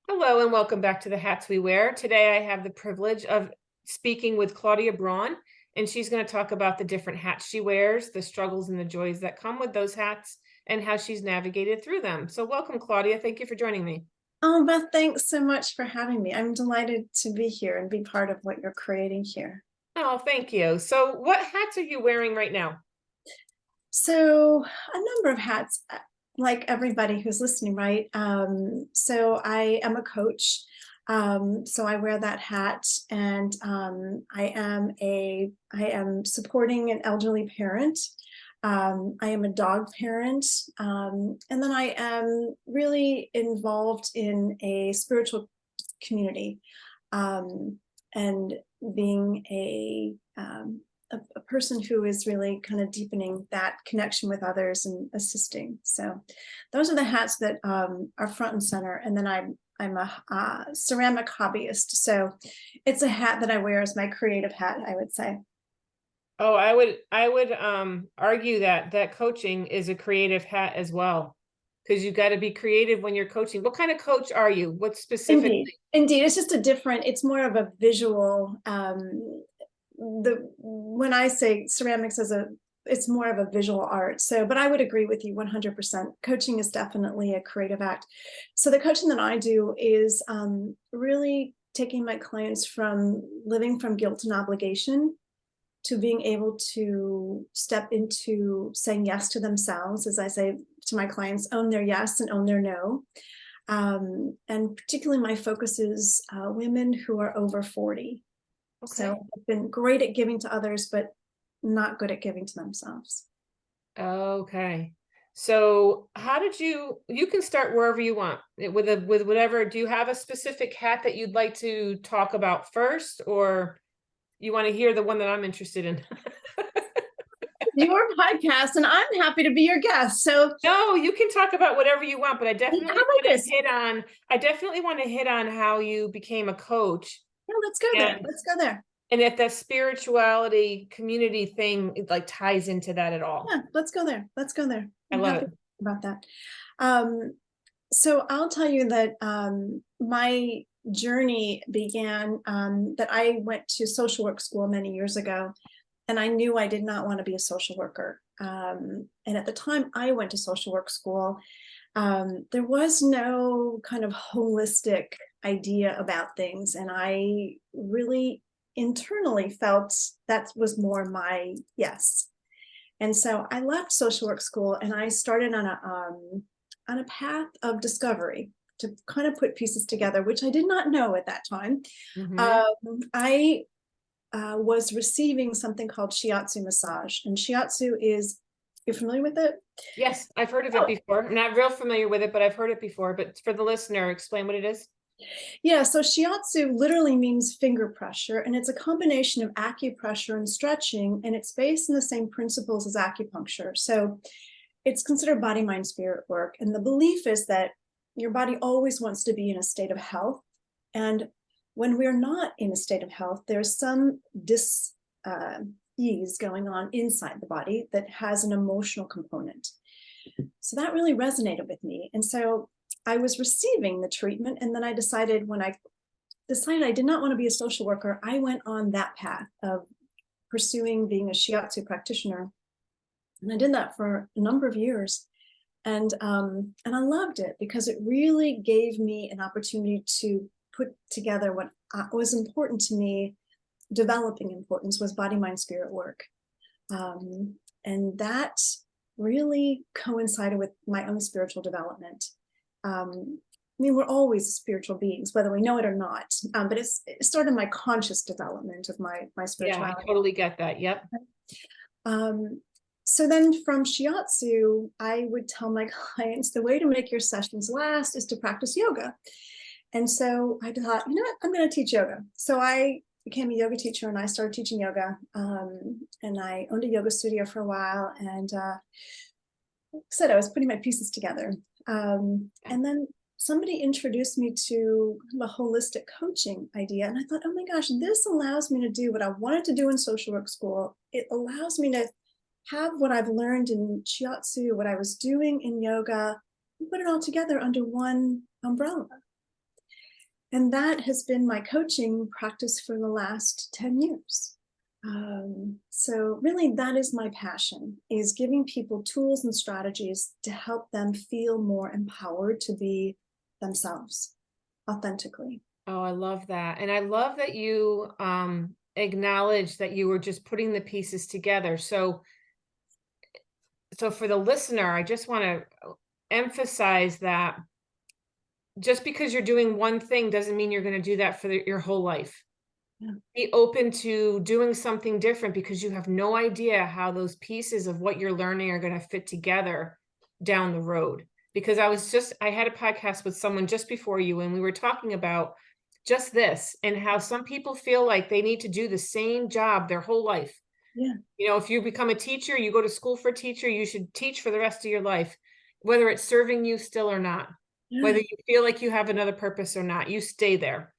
Hello and welcome back to the Hats We Wear. Today I have the privilege of speaking with Claudia Braun, and she's going to talk about the different hats she wears, the struggles and the joys that come with those hats, and how she's navigated through them. So welcome, Claudia. Thank you for joining me. Oh, Beth, thanks so much for having me. I'm delighted to be here and be part of what you're creating here. Oh, thank you. So what hats are you wearing right now? So, a number of hats, like everybody who's listening, right? So I am a coach. So I wear that hat, and I am supporting an elderly parent. I am a dog parent, and then I am really involved in a spiritual community, um, and being a person who is really kind of deepening that connection with others and assisting. So those are the hats that are front and center. And then I'm a ceramic hobbyist. So it's a hat that I wear as my creative hat, I would say. Oh, I would argue that coaching is a creative hat as well, because you got to be creative when you're coaching. What kind of coach are you? What Indeed. specifically? Indeed. It's just it's more of a visual, when I say ceramics it's more of a visual art. So, but I would agree with you 100%. Coaching is definitely a creative act. So the coaching that I do is really taking my clients from living from guilt and obligation to being able to step into saying yes to themselves. As I say to my clients, own their yes and own their no. And particularly my focus is women who are over 40. So Okay. I've been great at giving to others, but not good at giving to themselves. Okay. So how did you can start wherever you want with whatever. Do you have a specific hat that you'd like to talk about first, or you want to hear the one that I'm interested in? Your podcast, and I'm happy to be your guest. So No, you can talk about whatever you want, but how about this? I definitely want to hit on how you became a coach, Yeah, let's go there. and Let's go there. and if the spirituality community thing like ties into that at all. Yeah, let's go there. Let's go there. I I'm love happy it. about that. Um, so I'll tell you that my journey began that I went to social work school many years ago, and I knew I did not want to be a social worker. And at the time I went to social work school, there was no kind of holistic idea about things. And I really internally felt that was more my yes. And so I left social work school and I started on a path of discovery to kind of put pieces together, which I did not know at that time. Hmm. I was receiving something called shiatsu massage, and shiatsu is, you're familiar with it? Yes, I've heard of it Oh, before. I'm not real familiar with it, but I've heard it before. But for the listener, explain what it is. yeah. So shiatsu literally means finger pressure, and it's a combination of acupressure and stretching, and it's based on the same principles as acupuncture. So it's considered body, mind, spirit work. And the belief is that your body always wants to be in a state of health. And when we're not in a state of health, there's some ease going on inside the body that has an emotional component. So that really resonated with me. And so I was receiving the treatment. And then I decided, when I decided I did not want to be a social worker, I went on that path of pursuing being a shiatsu practitioner. And I did that for a number of years. And I loved it because it really gave me an opportunity to put together what was important to me. Developing importance was body, mind, spirit work. And that really coincided with my own spiritual development. I mean, we're always spiritual beings, whether we know it or not. But it started my conscious development of my Yeah, I spirituality. totally get that. Yep. Um, so then from shiatsu, I would tell my clients the way to make your sessions last is to practice yoga. And so I thought, you know what, I'm going to teach yoga. So I became a yoga teacher and I started teaching yoga. And I owned a yoga studio for a while. And like I said, I was putting my pieces together. And then somebody introduced me to the holistic coaching idea. And I thought, oh my gosh, this allows me to do what I wanted to do in social work school. It allows me to have what I've learned in shiatsu, what I was doing in yoga, and put it all together under one umbrella. And that has been my coaching practice for the last 10 years. So really that is my passion, is giving people tools and strategies to help them feel more empowered to be themselves authentically. Oh, I love that. And I love that you acknowledge that you were just putting the pieces together. So for the listener, I just want to emphasize that just because you're doing one thing doesn't mean you're going to do that for your whole life. Yeah. Be open to doing something different because you have no idea how those pieces of what you're learning are going to fit together down the road. Because I had a podcast with someone just before you, and we were talking about just this and how some people feel like they need to do the same job their whole life. Yeah. You know, if you become a teacher, you go to school for a teacher, you should teach for the rest of your life, whether it's serving you still or not, Yeah. whether you feel like you have another purpose or not, you stay there.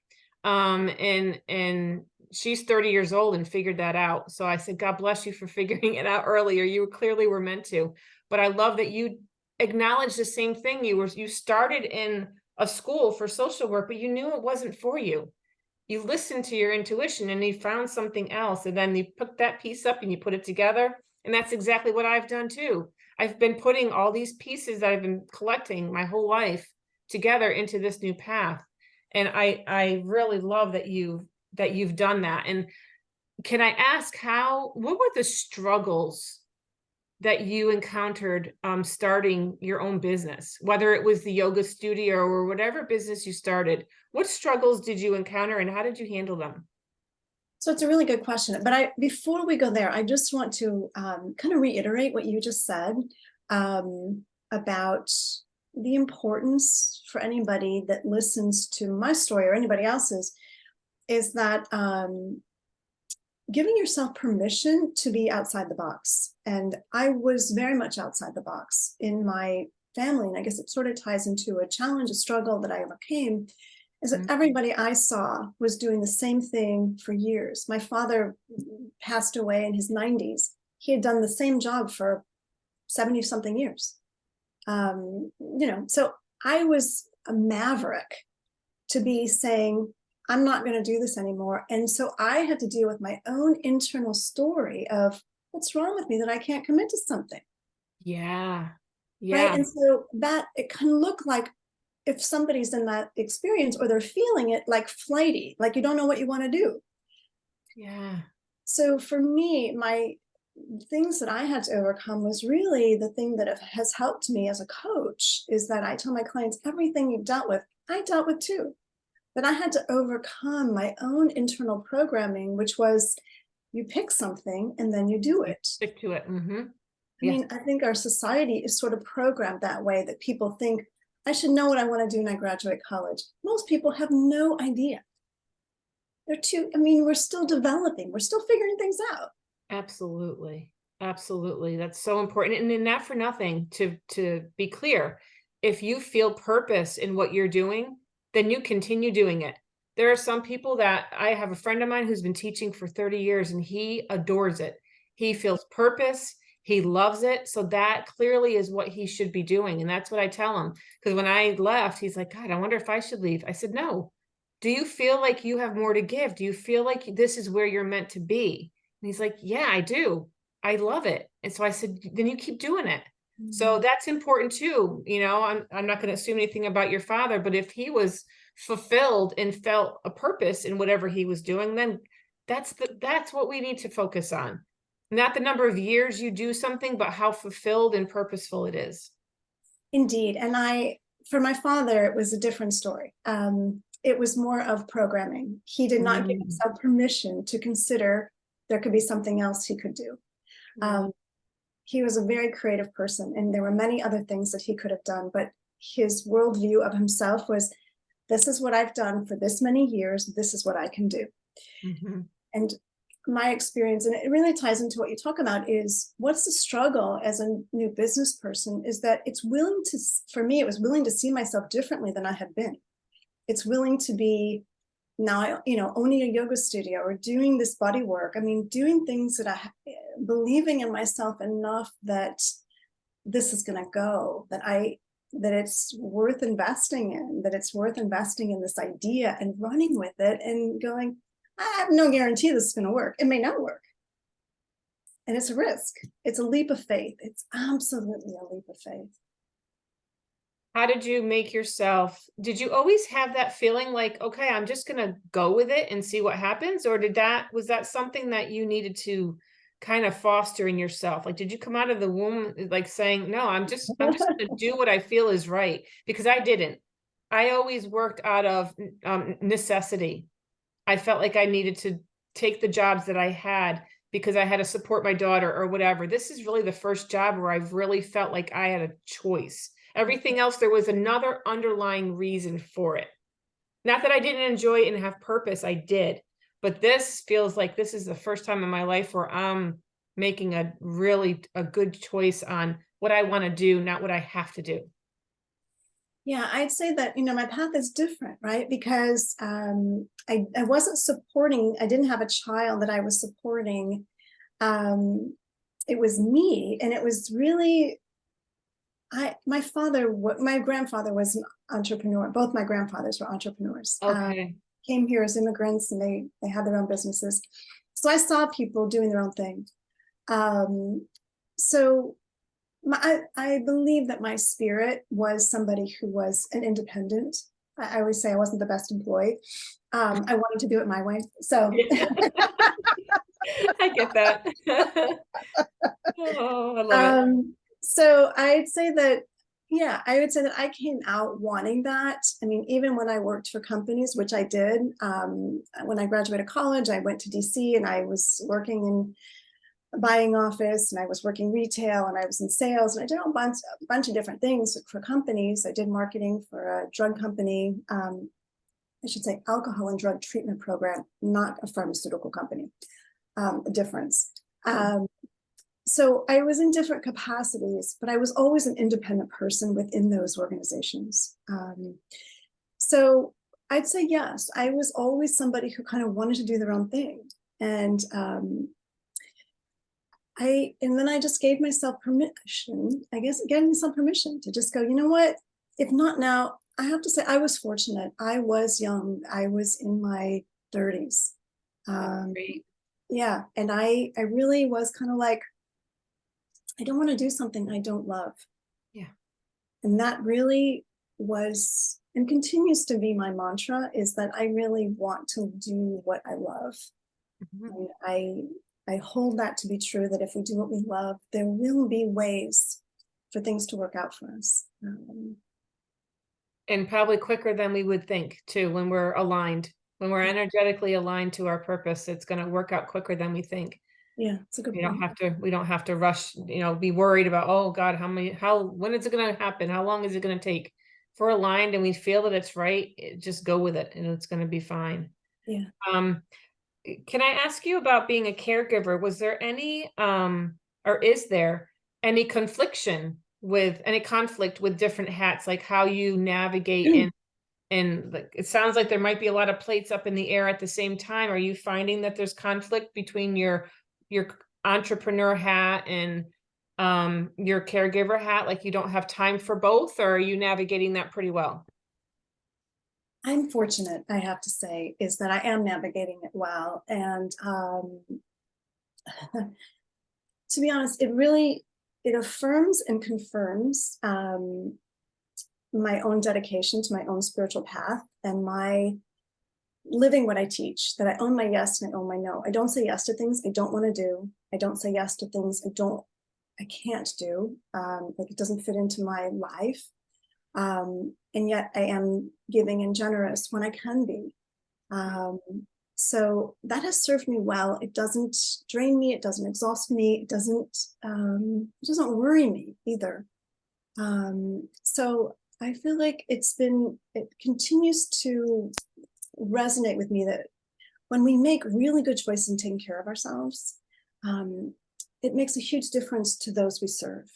And she's 30 years old and figured that out. So I said, God bless you for figuring it out earlier. You clearly were meant to. But I love that you acknowledge the same thing. You started in a school for social work, but you knew it wasn't for you. You listened to your intuition and you found something else, and then you put that piece up and you put it together. And that's exactly what I've done too. I've been putting all these pieces that I've been collecting my whole life together into this new path. And I really love that you've done that. And can I ask what were the struggles that you encountered starting your own business, whether it was the yoga studio or whatever business you started? What struggles did you encounter and how did you handle them? So it's a really good question. But before we go there, I just want to kind of reiterate what you just said about the importance for anybody that listens to my story or anybody else's, is that giving yourself permission to be outside the box. And I was very much outside the box in my family. And I guess it sort of ties into a challenge, a struggle that I overcame, is that everybody I saw was doing the same thing for years. My father passed away in his 90s. He had done the same job for 70 something years. So I was a maverick to be saying, I'm not going to do this anymore. And so I had to deal with my own internal story of what's wrong with me that I can't commit to something. Yeah. Right. Yeah. And so that it can look like, if somebody's in that experience or they're feeling it, like flighty, like you don't know what you want to do. Yeah. So for me, my things that I had to overcome was really the thing that has helped me as a coach, is that I tell my clients, everything you've dealt with, I dealt with too. But I had to overcome my own internal programming, which was you pick something and then you do it. Stick to it. Mm-hmm. I mean, I think our society is sort of programmed that way, that people think I should know what I want to do when I graduate college. Most people have no idea. We're still developing, we're still figuring things out. Absolutely. Absolutely. That's so important. And not for nothing, to be clear, if you feel purpose in what you're doing, then you continue doing it. There are some people that I have a friend of mine who's been teaching for 30 years and he adores it. He feels purpose. He loves it. So that clearly is what he should be doing. And that's what I tell him. Because when I left, he's like, God, I wonder if I should leave. I said, no. Do you feel like you have more to give? Do you feel like this is where you're meant to be? And he's like, yeah, I do. I love it. And so I said, then you keep doing it. So that's important too. You know, I'm not going to assume anything about your father, but if he was fulfilled and felt a purpose in whatever he was doing, then that's what we need to focus on. Not the number of years you do something, but how fulfilled and purposeful it is. Indeed. And for my father, it was a different story. It was more of programming. He did not give himself permission to consider there could be something else he could do. He was a very creative person, and there were many other things that he could have done, but his worldview of himself was, this is what I've done for this many years, this is what I can do. And my experience, and it really ties into what you talk about, is what's the struggle as a new business person, is that for me, it was willing to see myself differently than I had been. It's willing to be now, owning a yoga studio or doing this body work. I mean, doing things that believing in myself enough that this is going to go, that that it's worth investing in, that it's worth investing in this idea and running with it and going, I have no guarantee this is going to work. It may not work. And it's a risk. It's a leap of faith. It's absolutely a leap of faith. How did you make yourself, did you always have that feeling like, okay, I'm just going to go with it and see what happens? Or was that something that you needed to kind of foster in yourself? Like, did you come out of the womb like saying, no, I'm just going to do what I feel is right? Because I didn't. I always worked out of necessity. I felt like I needed to take the jobs that I had because I had to support my daughter or whatever. This is really the first job where I've really felt like I had a choice. Everything else, there was another underlying reason for it. Not that I didn't enjoy it and have purpose, I did. But this feels like this is the first time in my life where I'm making a good choice on what I want to do, not what I have to do. Yeah, I'd say that, my path is different, right? Because I wasn't supporting, I didn't have a child that I was supporting. It was me. And it was really, my grandfather was an entrepreneur. Both my grandfathers were entrepreneurs. Okay. Came here as immigrants and they had their own businesses. So I saw people doing their own thing. So I believe that my spirit was somebody who was an independent. I always say I wasn't the best employee. I wanted to do it my way. So I get that. Oh, I love it. So I'd say that, yeah, I would say that I came out wanting that. I mean, even when I worked for companies, which I did, when I graduated college, I went to DC and I was working in a buying office and I was working retail and I was in sales and I did a bunch of different things for companies. I did marketing for a drug company, I should say alcohol and drug treatment program, not a pharmaceutical company, a difference. So I was in different capacities, but I was always an independent person within those organizations. So I'd say yes, I was always somebody who kind of wanted to do their own thing. And then I just gave myself permission, I guess, getting myself permission to just go, you know what, if not now, I have to say I was fortunate. I was young. I was in my 30s. Yeah. And I really was kind of like, I don't want to do something I don't love. Yeah. And that really was and continues to be my mantra, is that I really want to do what I love. And I hold that to be true, that if we do what we love, there will be ways for things to work out for us. And probably quicker than we would think too, when we're aligned, when we're energetically aligned to our purpose, it's going to work out quicker than we think. Yeah, it's a good point. We don't have to rush, be worried about, oh God, when is it going to happen? How long is it going to take? If we're aligned and we feel that it's right, just go with it and it's going to be fine. Yeah. Can I ask you about being a caregiver? Was there any, or is there any conflict with different hats, like how you navigate and like, it sounds like there might be a lot of plates up in the air at the same time. Are you finding that there's conflict between your entrepreneur hat and your caregiver hat? Like you don't have time for both, or are you navigating that pretty well? I'm fortunate, I have to say, is that I am navigating it well. And to be honest, it affirms and confirms my own dedication to my own spiritual path and my living what I teach, that I own my yes and I own my no. I don't say yes to things I don't want to do. I don't say yes to things I can't do. Like it doesn't fit into my life. And yet I am giving and generous when I can be. So that has served me well. It doesn't drain me. It doesn't exhaust me. It doesn't worry me either. So I feel like it continues to resonate with me that when we make really good choices in taking care of ourselves, it makes a huge difference to those we serve,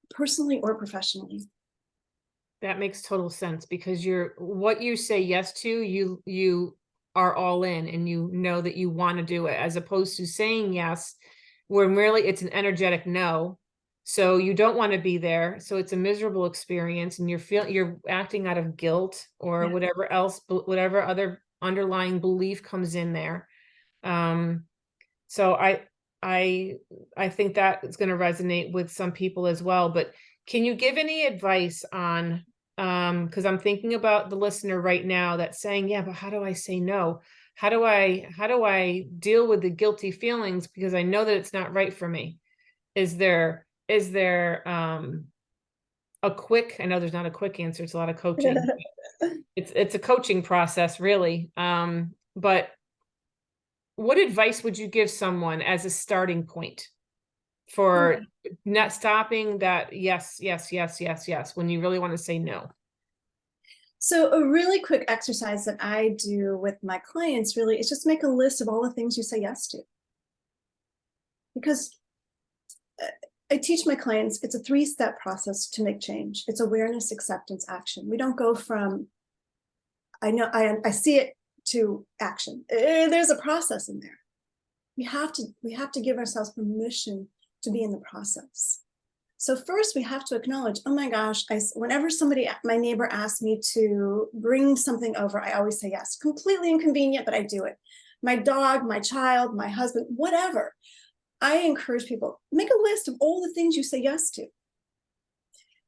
personally or professionally. That makes total sense, because what you say yes to, you are all in and you know that you want to do it, as opposed to saying yes when really it's an energetic no. So you don't want to be there. So it's a miserable experience, and you're acting out of guilt or Yeah. whatever else, whatever other underlying belief comes in there. Um, so I I think that is going to resonate with some people as well. But can you give any advice on, because I'm thinking about the listener right now that's saying, yeah, but how do I say no? How do I deal with the guilty feelings because I know that it's not right for me? Is there a quick, I know there's not a quick answer, it's a lot of coaching. It's a coaching process really. But what advice would you give someone as a starting point for not stopping that yes, yes, yes, yes, yes, when you really want to say no? So a really quick exercise that I do with my clients really is just make a list of all the things you say yes to. Because I teach my clients it's a 3-step process to make change. It's awareness, acceptance, action. We don't go from I see it to action. There's a process in there. We have to give ourselves permission to be in the process. So first we have to acknowledge, oh my gosh, whenever my neighbor asks me to bring something over, I always say yes. Completely inconvenient, but I do it. My dog, my child, my husband, whatever. I encourage people, make a list of all the things you say yes to.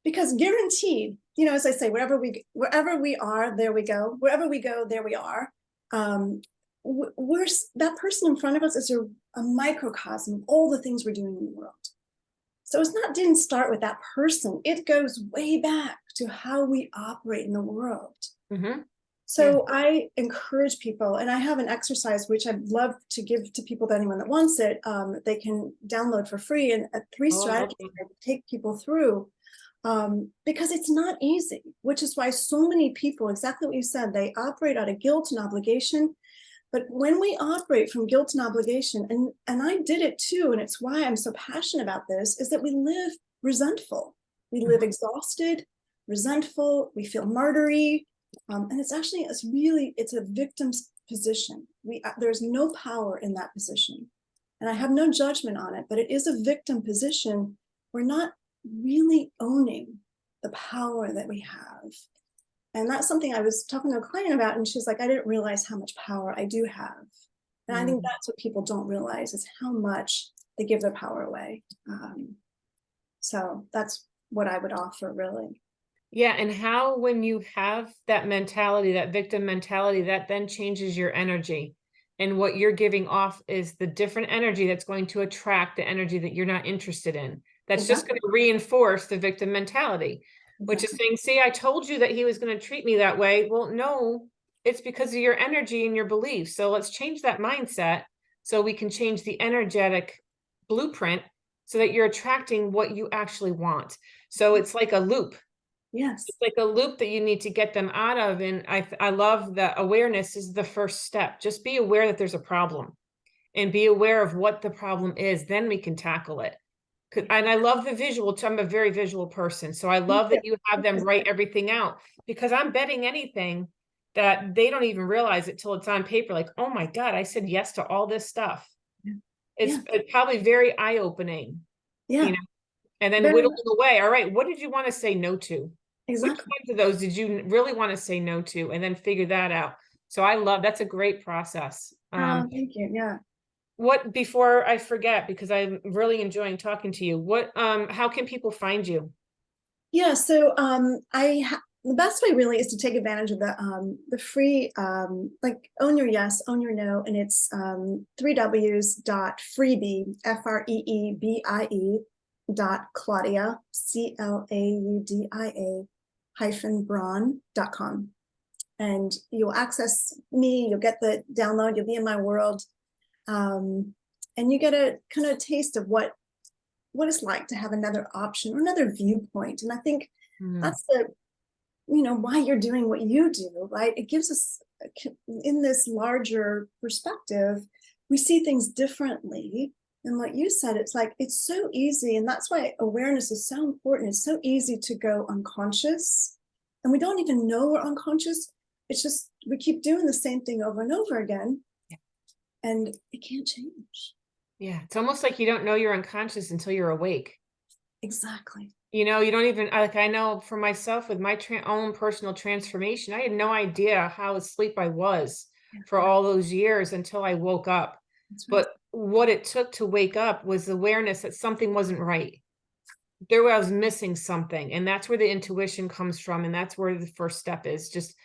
Because guaranteed, as I say, wherever we are, there we go. Wherever we go, there we are. That person in front of us is a microcosm of all the things we're doing in the world. So didn't start with that person. It goes way back to how we operate in the world. Mm-hmm. So I encourage people, and I have an exercise which I'd love to give to people, to anyone that wants it. They can download for free, and 3 strategies I take people through, because it's not easy, which is why so many people, exactly what you said, they operate out of guilt and obligation. But when we operate from guilt and obligation, and I did it too, and it's why I'm so passionate about this, is that we live resentful. We live exhausted, resentful, we feel martyry. And it's actually, it's a victim's position. There's no power in that position. And I have no judgment on it, but it is a victim position. We're not really owning the power that we have. And that's something I was talking to a client about, and she's like, I didn't realize how much power I do have. And I think that's what people don't realize, is how much they give their power away. So that's what I would offer, really. Yeah, and how, when you have that mentality, that victim mentality, that then changes your energy. And what you're giving off is the different energy that's going to attract the energy that you're not interested in. That's just going to reinforce the victim mentality, which is saying, see, I told you that he was going to treat me that way. Well, no, it's because of your energy and your beliefs. So let's change that mindset so we can change the energetic blueprint so that you're attracting what you actually want. So it's like a loop. Yes. It's like a loop that you need to get them out of. And I love that awareness is the first step. Just be aware that there's a problem and be aware of what the problem is. Then we can tackle it. And I love the visual too. I'm a very visual person. So I love that you have them write everything out, because I'm betting anything that they don't even realize it till it's on paper. Like, oh my God, I said yes to all this stuff. It's probably very eye-opening, Yeah. And then whittling away. All right, what did you want to say no to? Exactly. Which ones of those did you really want to say no to? And then figure that out. So that's a great process. Thank you. Yeah. Before I forget, because I'm really enjoying talking to you, how can people find you? Yeah. So the best way really is to take advantage of the free, like Own Your Yes, Own Your No, and it's 3Ws.freebie, FREEBIE.Claudia, CLAUDIA-Braun.com. And you'll access me, you'll get the download, you'll be in my world. And you get a kind of taste of what it's like to have another option or another viewpoint. And I think that's why you're doing what you do, right? It gives us, in this larger perspective, we see things differently. And what you said, it's like, it's so easy. And that's why awareness is so important. It's so easy to go unconscious, and we don't even know we're unconscious. It's just, we keep doing the same thing over and over again, and it can't change. Yeah, it's almost like you don't know you're unconscious until you're awake. Exactly. You know, you don't even like, I know for myself with my own personal transformation, I had no idea how asleep I was Yeah, for all those years until I woke up. that's right. But what it took to wake up was awareness that something wasn't right. There I was missing something. And that's where the intuition comes from. And that's where the first step is. Just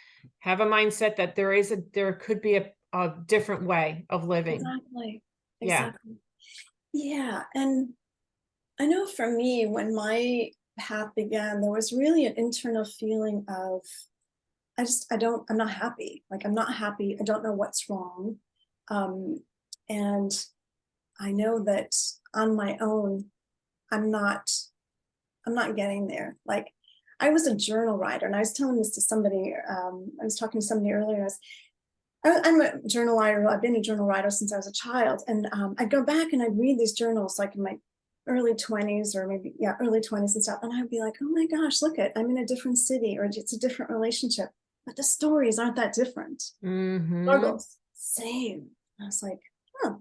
have a mindset that there could be a different way of living. Exactly. Yeah. Exactly. Yeah. And I know for me, when my path began, there was really an internal feeling of, I'm not happy. Like, I'm not happy. I don't know what's wrong. Um, and I know that on my own, I'm not, I'm not getting there. Like, I was a journal writer, and I was telling this to somebody. I was talking to somebody earlier. I'm a journal writer. I've been a journal writer since I was a child, and I'd go back and I'd read these journals, like in my early 20s, or maybe, yeah, early 20s and stuff. And I'd be like, oh my gosh, look at, I'm in a different city, or it's a different relationship, but the stories aren't that different. Mm-hmm. Struggles, same. I was like, huh.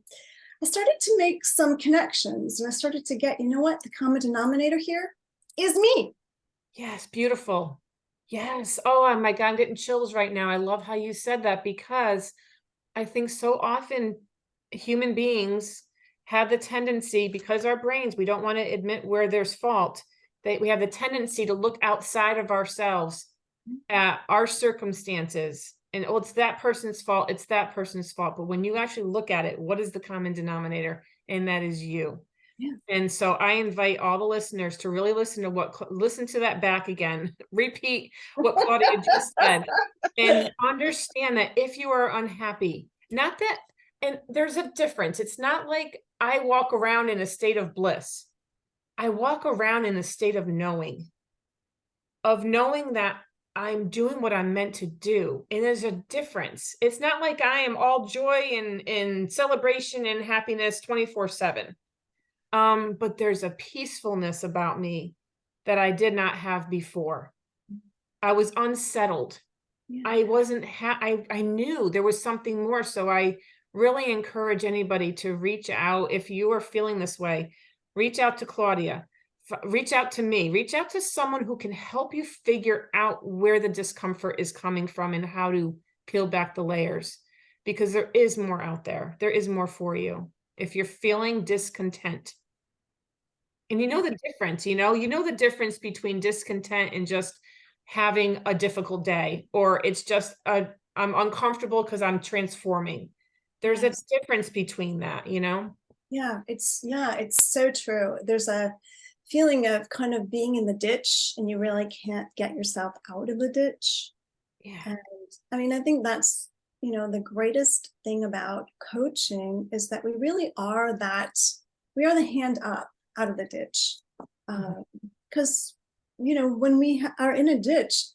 I started to make some connections, and I started to get, you know what, the common denominator here is me. Yes, beautiful. Yes. Oh my God, I'm getting chills right now. I love how you said that because I think so often human beings have the tendency, because our brains, we don't want to admit where there's fault, that we have the tendency to look outside of ourselves at our circumstances and, oh, it's that person's fault. It's that person's fault. But when you actually look at it, what is the common denominator? And that is you. Yeah. And so I invite all the listeners to really listen to listen to that back again, repeat what Claudia just said, and understand that if you are unhappy, not that, and there's a difference. It's not like I walk around in a state of bliss. I walk around in a state of knowing that I'm doing what I'm meant to do. And there's a difference. It's not like I am all joy and celebration and happiness 24/7. But there's a peacefulness about me that I did not have before. I was unsettled. Yeah. I wasn't I knew there was something more. So I really encourage anybody to reach out if you are feeling this way. Reach out to Claudia. Reach out to me. Reach out to someone who can help you figure out where the discomfort is coming from and how to peel back the layers, because there is more out there. There is more for you. If you're feeling discontent, and you know the difference, you know the difference between discontent and just having a difficult day, or it's just I'm uncomfortable because I'm transforming. There's a Yes. difference between that, you know? Yeah, it's so true. There's a feeling of kind of being in the ditch, and you really can't get yourself out of the ditch. Yeah. And I mean, I think that's, the greatest thing about coaching is that we really are we are the hand up out of the ditch. Mhm. Because, when we are in a ditch,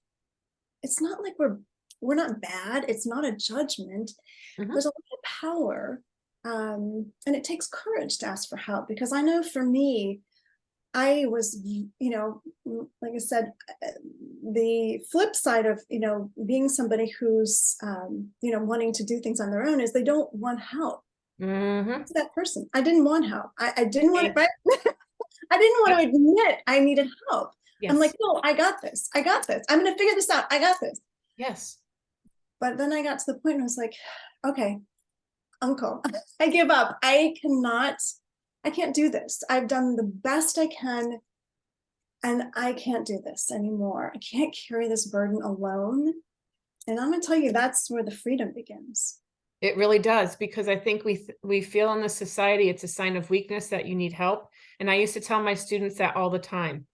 it's not like we're not bad. It's not a judgment. Mhm. There's a lot of power. And it takes courage to ask for help, because I know for me, I was, like I said, the flip side of, being somebody who's, wanting to do things on their own is they don't want help. Mhm. It's that person. I didn't want help. I didn't want it, Thanks. right? I didn't want Yep. to admit I needed help. I'm like, Yes. no, I got this. I got this. I'm going to figure this out. I got this. Yes. But then I got to the point and I was like, okay, uncle, I give up. I can't do this. I've done the best I can, and I can't do this anymore. I can't carry this burden alone. And I'm going to tell you, that's where the freedom begins. It really does, because I think we feel in the society it's a sign of weakness that you need help. And I used to tell my students that all the time.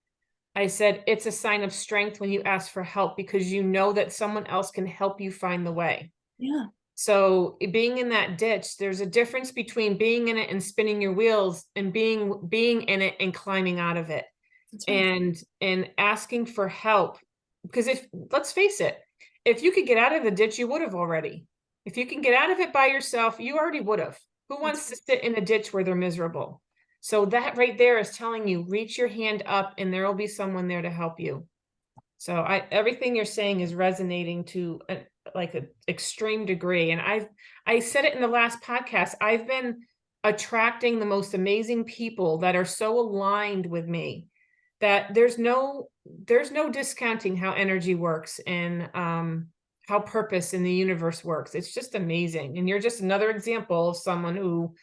I said it's a sign of strength when you ask for help, because you know that someone else can help you find the way. Yeah, So being in that ditch, there's a difference between being in it and spinning your wheels and being in it and climbing out of it, that's right. and asking for help. Because if let's face it, if you could get out of the ditch, you would have already. If you can get out of it by yourself, you already would have. Who That's wants to sit in a ditch where they're miserable? So that right there is telling you, reach your hand up and there will be someone there to help you. So everything you're saying is resonating to like an extreme degree. And I said it in the last podcast. I've been attracting the most amazing people that are so aligned with me. that there's no discounting how energy works and how purpose in the universe works. It's just amazing. And you're just another example of someone who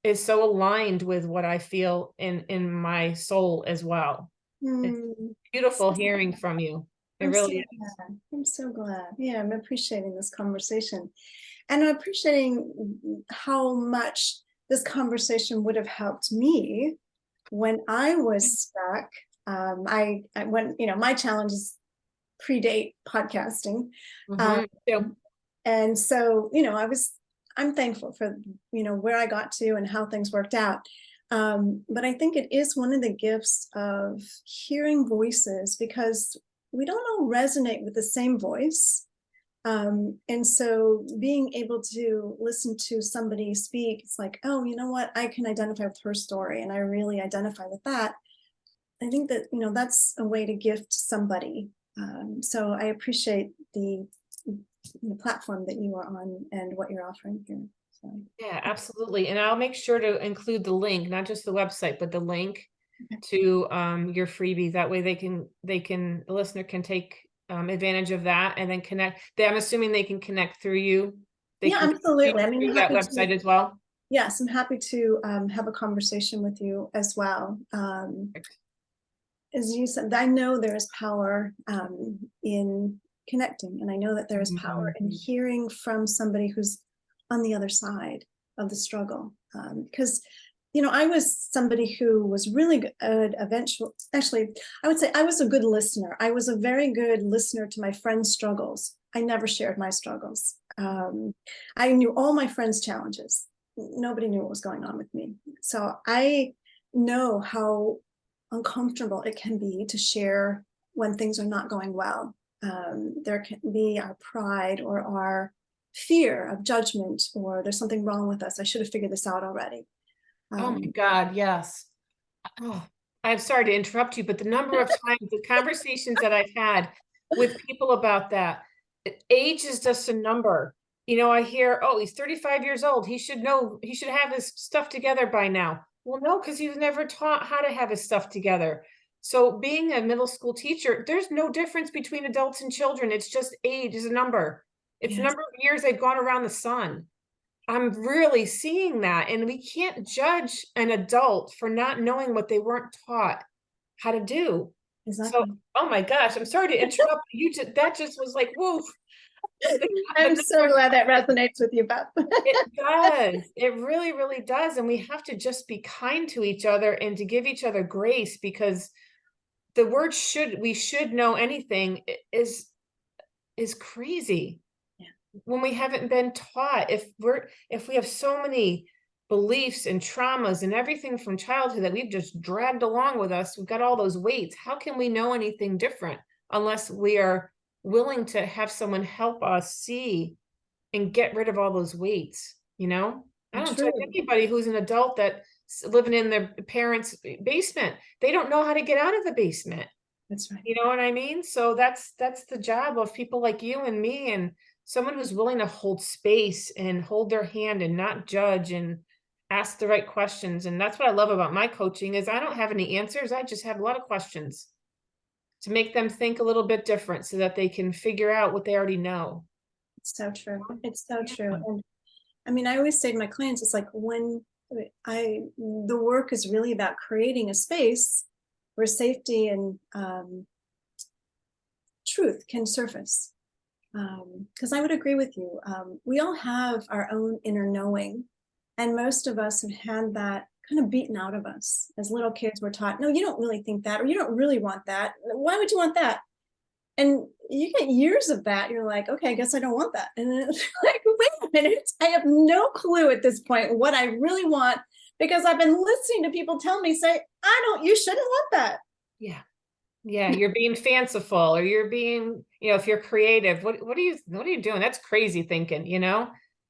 is so aligned with what I feel in my soul as well. It's Hmm. beautiful hearing from you. It I'm so really is. glad. I'm so glad. Yeah, I'm appreciating this conversation. And I'm appreciating how much this conversation would have helped me when I was stuck. I when, my challenges predate podcasting. Um, So, and so, I'm thankful for, where I got to and how things worked out. But I think it is one of the gifts of hearing voices because we don't all resonate with the same voice. And so being able to listen to somebody speak, it's like, oh, you know what? I can identify with her story and I really identify with that. I think that, that's a way to gift somebody. So I appreciate the platform that you are on and what you're offering here. So, yeah, absolutely. And I'll make sure to include the link, not just the website, but the link okay. to your freebie. That way the listener can take advantage of that and then connect. I'm assuming they can connect through you. They Yeah, can absolutely. I through mean, that happy to, website as well. yes, I'm happy to have a conversation with you as well. As you said, I know there is power in connecting, and I know that there is power in Mhm. hearing from somebody who's on the other side of the struggle. Because, I was somebody who was really good eventually. Actually, I would say I was a good listener. I was a very good listener to my friends' struggles. I never shared my struggles. I knew all my friends' challenges. Nobody knew what was going on with me. So I know how uncomfortable it can be to share when things are not going well. There can be our pride or our fear of judgment, or there's something wrong with us. I should have figured this out already. Oh my Um, God, yes. Oh, I'm sorry to interrupt you, but the number of times, the conversations that I've had with people about that, age is just a number. I hear, oh, he's 35 years old. He should know, he should have his stuff together by now. Well, no, because he was never taught how to have his stuff together. So being a middle school teacher, there's no difference between adults and children. It's just age is a number. It's the yes, number of years they've gone around the sun. I'm really seeing that, and we can't judge an adult for not knowing what they weren't taught how to do. So, exactly. oh my gosh, I'm sorry to interrupt you. That just was like, woof. The I'm so number, glad that resonates with you, Beth. it does. It really, really does. And we have to just be kind to each other and to give each other grace, because the word we should know anything is crazy Yeah, when we haven't been taught. If we have so many beliefs and traumas and everything from childhood that we've just dragged along with us, we've got all those weights. How can we know anything different unless we are willing to have someone help us see and get rid of all those weights? I don't judge true. anybody who's an adult that's living in their parents' basement. They don't know how to get out of the basement. That's right. You know what I mean? So that's the job of people like you and me, and someone who's willing to hold space and hold their hand and not judge and ask the right questions. And that's what I love about my coaching is I don't have any answers. I just have a lot of questions to make them think a little bit different so that they can figure out what they already know. It's so true. It's so true. Yeah. And I mean, I always say to my clients, it's like the work is really about creating a space where safety and truth can surface. Because I would agree with you. We all have our own inner knowing, and most of us have had that kind of beaten out of us. As little kids, we're taught, no, you don't really think that, or you don't really want that. Why would you want that? And you get years of that. You're like, okay, I guess I don't want that. And then it's like, wait a minute, I have no clue at this point what I really want because I've been listening to people tell me, say, you shouldn't want that. Yeah. Yeah, you're being fanciful, or you're being, if you're creative, what are you doing? That's crazy thinking.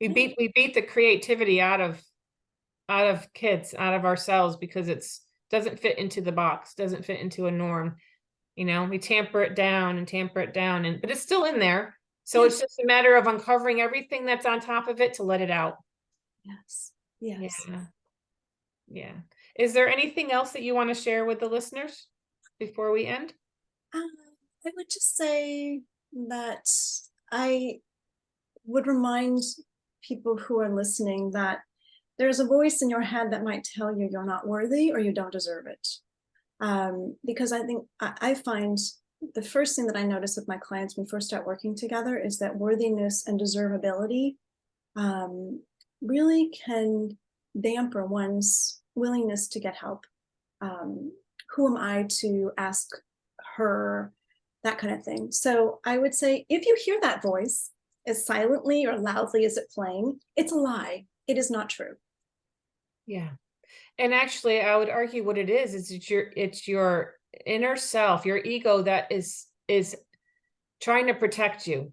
We beat the creativity out of kids, out of ourselves, because it's doesn't fit into the box, doesn't fit into a norm. We tamper it down and tamper it down, but it's still in there. So Yeah. it's just a matter of uncovering everything that's on top of it to let it out. Yes. Yes. Yeah. Yeah. Is there anything else that you want to share with the listeners? before we end? I would just say that I would remind people who are listening that there's a voice in your head that might tell you you're not worthy or you don't deserve it. Because I think I find the first thing that I notice with my clients when we first start working together is that worthiness and deservability really can damper one's willingness to get help. Who am I to ask her, that kind of thing. So I would say if you hear that voice, as silently or loudly as it playing, it's a lie. It is not true. Yeah. And actually, I would argue what it is it's your inner self, your ego that is trying to protect you.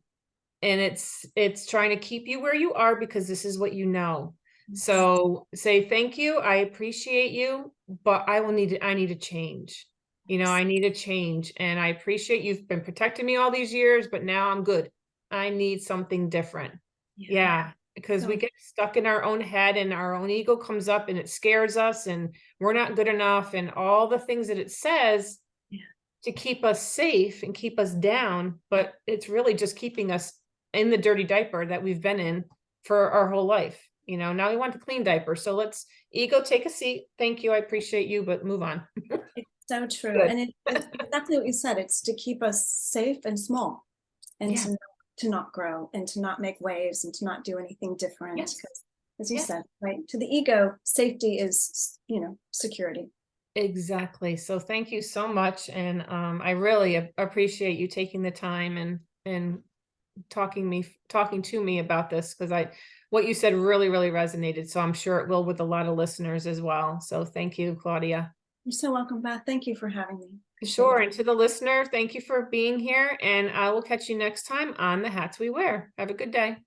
And it's trying to keep you where you are because this is what you know. Yes. So say thank you, I appreciate you, but I need to change. You know, I need to change. And I appreciate you've been protecting me all these years, but now I'm good. I need something different. Yeah. Yeah, because we So get stuck in our own head and our own ego comes up and it scares us and we're not good enough and all the things that it says yeah. to keep us safe and keep us down, but it's really just keeping us in the dirty diaper that we've been in for our whole life. You know, now we want the clean diaper. So let's ego take a seat. Thank you. I appreciate you, but move on. It's so true. Good. And it's exactly what you said. It's to keep us safe and small and Yeah. to not grow and to not make waves and to not do anything different. Yes. Because as you Yes. said, right, to the ego, safety is, security. Exactly. So thank you so much. And I really appreciate you taking the time and talking to me about this because what you said really resonated. So I'm sure it will with a lot of listeners as well. So thank you, Claudia. You're so welcome, Beth. Thank you for having me. Appreciate Sure. it. And to the listener, thank you for being here. And I will catch you next time on The Hats We Wear. Have a good day.